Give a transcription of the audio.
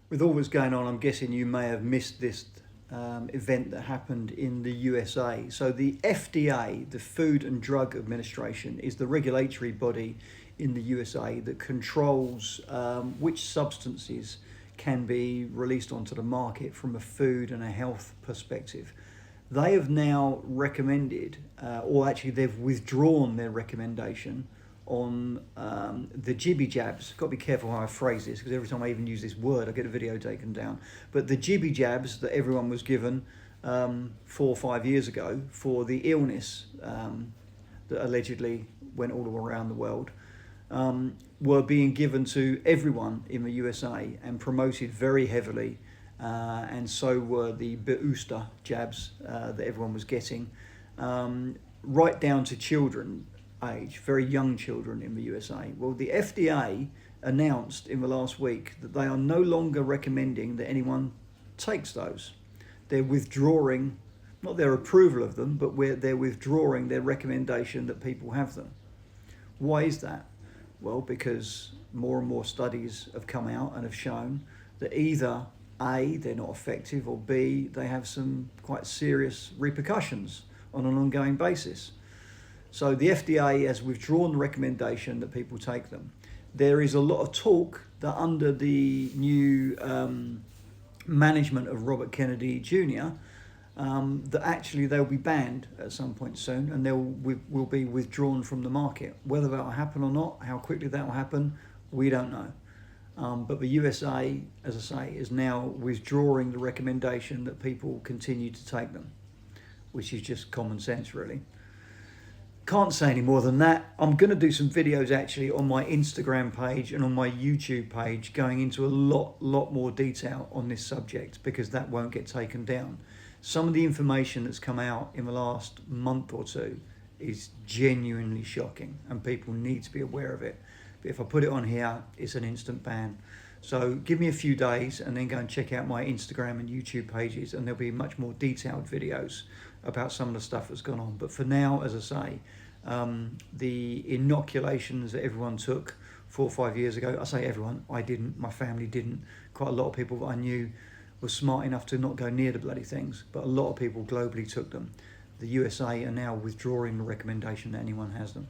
With all that's going on, I'm guessing you may have missed this event that happened in the USA. So the FDA, the Food and Drug Administration, is the regulatory body in the USA that controls which substances can be released onto the market from a food and a health perspective. They have now recommended, or actually they've withdrawn their recommendation on the JibbyJabs. Got to be careful how I phrase this, because every time I even use this word I get a video taken down. But the JibbyJabs that everyone was given 4 or 5 years ago for the illness that allegedly went all around the world were being given to everyone in the USA and promoted very heavily, and so were the booster jabs that everyone was getting, right down to children age, very young children in the USA. Well, the FDA announced in the last week that they are no longer recommending that anyone takes those. They're withdrawing, not their approval of them, but they're withdrawing their recommendation that people have them. Why is that? Well, because more and more studies have come out and have shown that either A, they're not effective, or B, they have some quite serious repercussions on an ongoing basis. So the FDA has withdrawn the recommendation that people take them. There is a lot of talk that under the new management of Robert Kennedy Jr., that actually they'll be banned at some point soon, and will be withdrawn from the market. Whether that will happen or not, how quickly that will happen, we don't know. But the USA, as I say, is now withdrawing the recommendation that people continue to take them, which is just common sense, really. Can't say any more than that. I'm going to do some videos actually on my Instagram page and on my YouTube page going into a lot more detail on this subject, because that won't get taken down. Some of the information that's come out in the last month or two is genuinely shocking, and people need to be aware of it. But if I put it on here, it's an instant ban. So give me a few days and then go and check out my Instagram and YouTube pages, and there'll be much more detailed videos about some of the stuff that's gone on. But for now, as I say, the inoculations that everyone took 4 or 5 years ago, I say everyone, I didn't, my family didn't, quite a lot of people that I knew were smart enough to not go near the bloody things, but a lot of people globally took them. The USA are now withdrawing the recommendation that anyone has them.